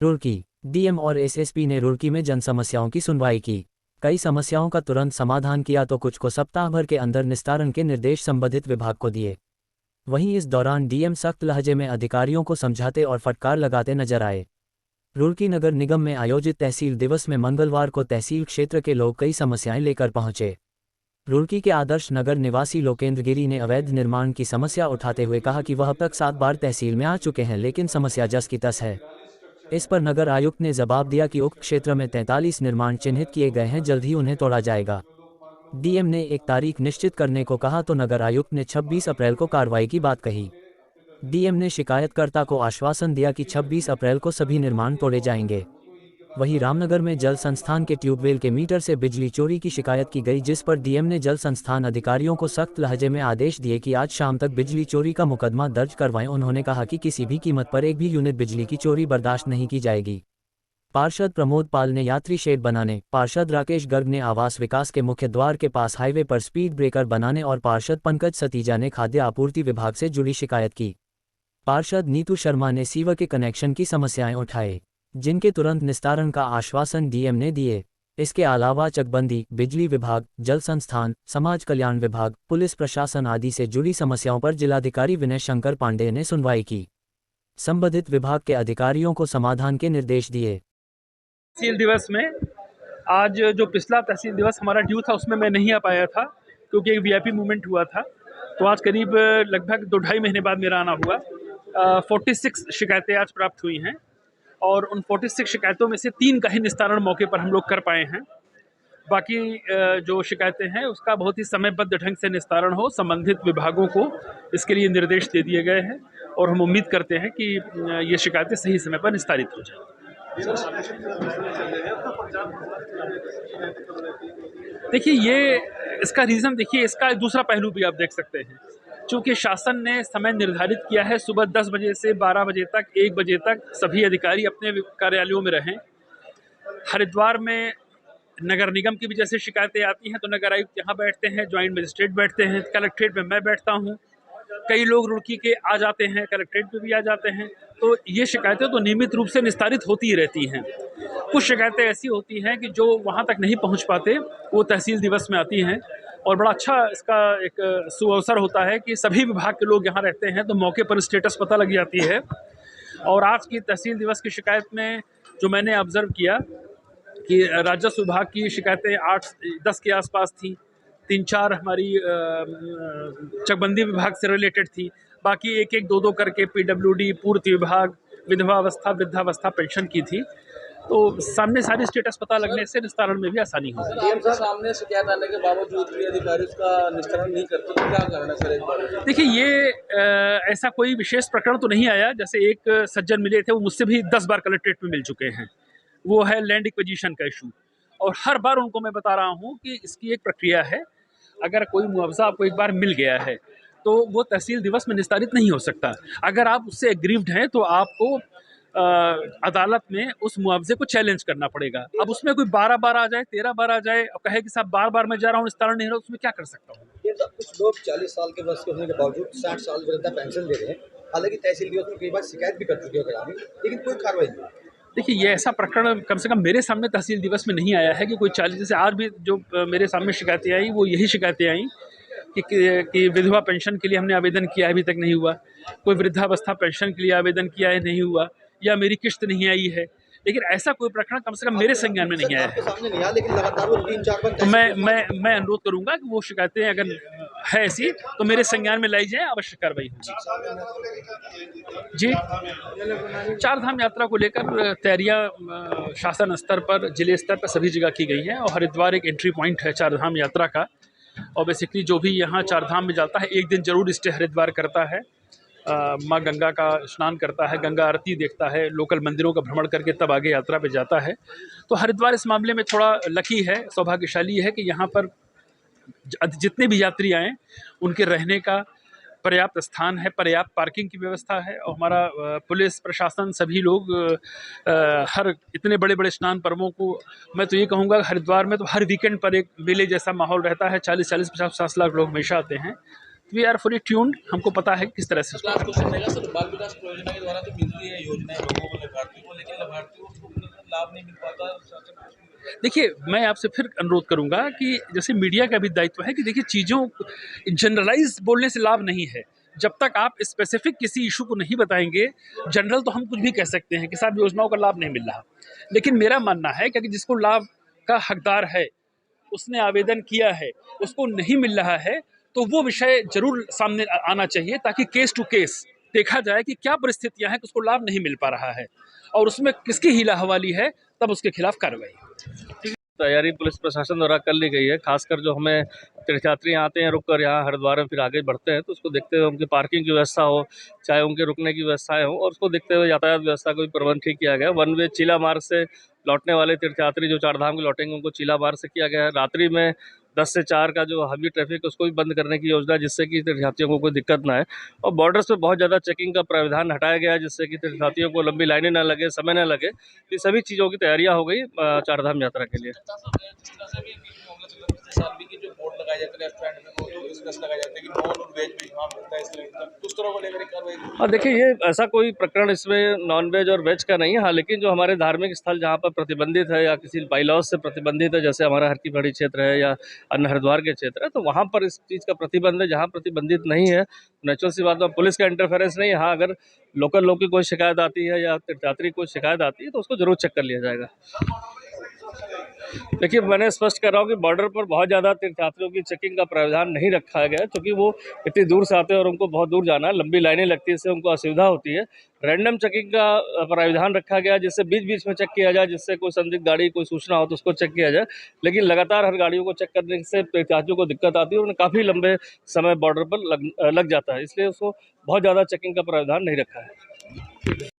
Roorkee DM और SSP ने रुड़की में जन समस्याओं की सुनवाई की। कई समस्याओं का तुरंत समाधान किया तो कुछ को सप्ताह भर के अंदर निस्तारण के निर्देश संबंधित विभाग को दिए। वहीं इस दौरान डीएम सख्त लहजे में अधिकारियों को समझाते और फटकार लगाते नजर आए। रुड़की नगर निगम में आयोजित तहसील दिवस में मंगलवार को तहसील क्षेत्र के लोग कई समस्याएं लेकर पहुंचे। रुड़की के आदर्श नगर निवासी लोकेंद्र गिरी ने अवैध निर्माण की समस्या उठाते हुए कहा कि वह अब तक 7 बार तहसील में आ चुके हैं लेकिन समस्या जस की तस है। इस पर नगर आयुक्त ने जवाब दिया कि उक्त क्षेत्र में 43 निर्माण चिन्हित किए गए हैं, जल्द ही उन्हें तोड़ा जाएगा। डीएम ने एक तारीख निश्चित करने को कहा तो नगर आयुक्त ने 26 अप्रैल को कार्रवाई की बात कही। डीएम ने शिकायतकर्ता को आश्वासन दिया कि 26 अप्रैल को सभी निर्माण तोड़े जाएंगे। वहीं रामनगर में जल संस्थान के ट्यूबवेल के मीटर से बिजली चोरी की शिकायत की गई, जिस पर डीएम ने जल संस्थान अधिकारियों को सख्त लहजे में आदेश दिए कि आज शाम तक बिजली चोरी का मुकदमा दर्ज करवाएं। उन्होंने कहा कि किसी भी कीमत पर एक भी यूनिट बिजली की चोरी बर्दाश्त नहीं की जाएगी। पार्षद प्रमोद पाल ने यात्री शेड बनाने, पार्षद राकेश गर्ग ने आवास विकास के मुख्य द्वार के पास हाईवे पर स्पीड ब्रेकर बनाने और पार्षद पंकज सतीजा ने खाद्य आपूर्ति विभाग से जुड़ी शिकायत की। पार्षद नीतू शर्मा ने सीवर के कनेक्शन की समस्याएं उठाए, जिनके तुरंत निस्तारण का आश्वासन डीएम ने दिए। इसके अलावा चकबंदी, बिजली विभाग, जल संस्थान, समाज कल्याण विभाग, पुलिस प्रशासन आदि से जुड़ी समस्याओं पर जिलाधिकारी विनय शंकर पांडेय ने सुनवाई की। संबंधित विभाग के अधिकारियों को समाधान के निर्देश दिए। तहसील दिवस में आज जो पिछला तहसील दिवस हमारा ड्यू था उसमें मैं नहीं आ पाया था क्योंकि एक वीआईपी मूवमेंट हुआ था। तो आज करीब लगभग 2-2.5 महीने बाद मेरा आना हुआ। 46 शिकायतें आज प्राप्त हुई हैं और उन 46 शिकायतों में से 3 का ही निस्तारण मौके पर हम लोग कर पाए हैं। बाकी जो शिकायतें हैं उसका बहुत ही समयबद्ध ढंग से निस्तारण हो, संबंधित विभागों को इसके लिए निर्देश दे दिए गए हैं और हम उम्मीद करते हैं कि ये शिकायतें सही समय पर निस्तारित हो जाएं। देखिए, ये इसका रीज़न देखिए, इसका दूसरा पहलू भी आप देख सकते हैं। चूँकि शासन ने समय निर्धारित किया है सुबह 10 बजे से 12 बजे तक, 1 बजे तक सभी अधिकारी अपने कार्यालयों में रहें। हरिद्वार में नगर निगम की भी जैसे शिकायतें आती हैं तो नगर आयुक्त यहाँ बैठते हैं, ज्वाइंट मजिस्ट्रेट बैठते हैं, कलेक्ट्रेट में मैं बैठता हूँ। कई लोग रुड़की के आ जाते हैं, कलेक्ट्रेट पे भी आ जाते हैं। तो ये शिकायतें तो नियमित रूप से निस्तारित होती ही रहती हैं। कुछ शिकायतें ऐसी होती हैं कि जो वहाँ तक नहीं पहुँच पाते, वो तहसील दिवस में आती हैं और बड़ा अच्छा इसका एक सुअवसर होता है कि सभी विभाग के लोग यहाँ रहते हैं तो मौके पर स्टेटस पता लग जाती है। और आज की तहसील दिवस की शिकायत में जो मैंने ऑब्जर्व किया कि राजस्व विभाग की शिकायतें 8-10 के आसपास थी, 3-4 हमारी चकबंदी विभाग से रिलेटेड थी, बाकी 1-1, 2-2 करके पीडब्ल्यूडी, पूर्ति विभाग, विधवावस्था, वृद्धावस्था पेंशन की थी। तो सामने सारी स्टेटस पता लगने से निस्तारण में भी आसानी होगी। डीएम साहब सामने शिकायत आने के बावजूद भी अधिकारी उसका निस्तारण नहीं करते तो क्या कारण है सर इस बारे? देखिए, ये ऐसा कोई विशेष प्रकरण तो नहीं आया। जैसे एक सज्जन मिले थे, वो मुझसे भी 10 बार कलेक्ट्रेट में मिल चुके हैं। वो है लैंड एक्विजिशन का इशू और हर बार उनको मैं बता रहा हूँ कि इसकी एक प्रक्रिया है। अगर कोई मुआवजा आपको एक बार मिल गया है तो वो तहसील दिवस में निस्तारित नहीं हो सकता। अगर आप उससे एग्रीव्ड हैं तो आपको अदालत में उस मुआवजे को चैलेंज करना पड़ेगा। अब उसमें कोई 12 बार आ जाए, 13 बार आ जाए और कहे कि साहब बार-बार मैं जा रहा हूँ, निस्तारण नहीं हो रहा, उसमें क्या कर सकता हूँ? ये तो कुछ लोग 40 साल के वर्ष के होने के बावजूद 60 साल वृद्धा पेंशन ले रहे हैं। हालांकि तहसील दिवस में कई बार शिकायत भी कर चुके हैं ग्रामीण, लेकिन कोई कार्रवाई नहीं। देखिए, ये ऐसा प्रकरण कम से कम मेरे सामने तहसील दिवस में नहीं आया है कि कोई 40, जैसे आज भी जो मेरे सामने शिकायतें आई वो यही शिकायतें आई कि विधवा पेंशन के लिए हमने आवेदन किया है, अभी तक नहीं हुआ। कोई वृद्धावस्था पेंशन के लिए आवेदन किया है, नहीं हुआ, या मेरी किस्त नहीं आई है। लेकिन ऐसा कोई प्रकरण कम से कम मेरे संज्ञान में नहीं आया है। सामने नहीं आया, लेकिन लगातार वो 3-4 बार तो मैं अनुरोध करूंगा कि वो शिकायतें अगर है ऐसी तो मेरे संज्ञान में लाई जाए, अवश्य कार्रवाई होगी। जी, चारधाम यात्रा को लेकर तैयारियां शासन स्तर पर, जिले स्तर पर सभी जगह की गई हैं और हरिद्वार एक एंट्री पॉइंट है चारधाम यात्रा का। और बेसिकली जो भी यहाँ चारधाम में जाता है एक दिन जरूर स्टे हरिद्वार करता है, माँ गंगा का स्नान करता है, गंगा आरती देखता है, लोकल मंदिरों का भ्रमण करके तब आगे यात्रा पे जाता है। तो हरिद्वार इस मामले में थोड़ा लकी है, सौभाग्यशाली है कि यहाँ पर जितने भी यात्री आएँ उनके रहने का पर्याप्त स्थान है, पर्याप्त पार्किंग की व्यवस्था है और हमारा पुलिस प्रशासन सभी लोग हर इतने बड़े बड़े स्नान पर्वों को, मैं तो ये कहूँगा हरिद्वार में तो हर वीकेंड पर एक मेले जैसा माहौल रहता है। 40-40, 50-50 लाख लोग हमेशा आते हैं। वी आर फुली ट्यून्ड, हमको पता है किस तरह से उसको लास्ट क्वेश्चन रहेगा सर, बाल विकास परियोजना के द्वारा तो मिलती है योजनाएं लोगों को, लाभार्थियों को, लेकिन लाभार्थियों को लाभ नहीं मिल पाता। देखिए, मैं आपसे फिर अनुरोध करूंगा कि जैसे मीडिया का भी दायित्व है कि देखिए चीज़ों जनरलाइज बोलने से लाभ नहीं है। जब तक आप स्पेसिफिक किसी इशू को नहीं बताएंगे, जनरल तो हम कुछ भी कह सकते हैं कि साहब योजनाओं का लाभ नहीं मिल रहा, लेकिन मेरा मानना है कि जिसको लाभ का हकदार है, उसने आवेदन किया है, उसको नहीं मिल रहा है, तो वो विषय जरूर सामने आना चाहिए ताकि केस टू केस देखा जाए कि क्या परिस्थितियां हैं कि उसको लाभ नहीं मिल पा रहा है और उसमें किसकी हीला हवाली है, तब उसके खिलाफ कार्रवाई। तैयारी पुलिस प्रशासन द्वारा कर ली गई है। खासकर जो हमें तीर्थयात्री आते हैं, रुक कर यहाँ हरिद्वार में फिर आगे बढ़ते हैं, तो उसको देखते हुए उनकी पार्किंग की व्यवस्था हो, चाहे उनके रुकने की व्यवस्थाएं हो, और उसको देखते हुए यातायात व्यवस्था का भी प्रबंध ठीक किया गया। वन वे चीला मार्ग से लौटने वाले तीर्थयात्री जो चारधाम के लौटेंगे उनको चीला मार्ग से किया गया है। रात्रि में 10 से 4 का जो हेवी ट्रैफिक उसको भी बंद करने की योजना, जिससे कि तीर्थयात्रियों को कोई दिक्कत ना है। और बॉर्डर्स पे बहुत ज़्यादा चेकिंग का प्रावधान हटाया गया है, जिससे कि तीर्थयात्रियों को लंबी लाइनें ना लगे, समय ना लगे। ये सभी चीज़ों की तैयारियाँ हो गई चारधाम यात्रा के लिए। जो बोर्ड लगाए जाते हैं रेस्टोरेंट में, तो बिजनेस लगाए जाते हैं कि नॉन और वेज भी वहाँ मिलता है, इसलिए उस तरह को लेकर कार्रवाई। हाँ, देखिए ये ऐसा कोई प्रकरण इसमें नॉन वेज और वेज का नहीं है। हाँ, लेकिन जो हमारे धार्मिक स्थल जहाँ पर प्रतिबंधित है या किसी बाईलॉज से प्रतिबंधित है, जैसे हमारा हर की पहाड़ी क्षेत्र है या अन्य हरिद्वार के क्षेत्र है, तो वहाँ पर इस चीज़ का प्रतिबंध है। जहाँ प्रतिबंधित नहीं है, नेचुरल सी बात है, पुलिस का इंटरफेरेंस नहीं है। हाँ, अगर लोकल लोग की कोई शिकायत आती है या तीर्थयात्री की कोई शिकायत आती है तो उसको जरूर चेक कर लिया जाएगा। देखिए, मैंने स्पष्ट कर रहा हूँ कि बॉर्डर पर बहुत ज़्यादा तीर्थयात्रियों की चेकिंग का प्रावधान नहीं रखा गया है, क्योंकि वो इतनी दूर से आते हैं और उनको बहुत दूर जाना है, लंबी लाइनें लगती है, इससे उनको असुविधा होती है। रैंडम चेकिंग का प्रावधान रखा गया है, जिससे बीच बीच में चेक किया जाए, जिससे कोई संदिग्ध गाड़ी कोई सूचना हो तो उसको चेक किया जाए। लेकिन लगातार हर गाड़ियों को चेक करने से तीर्थयात्रियों को दिक्कत आती है, उन्हें काफ़ी लंबे समय बॉर्डर पर लग जाता है, इसलिए उसको बहुत ज़्यादा चेकिंग का प्रावधान नहीं रखा है।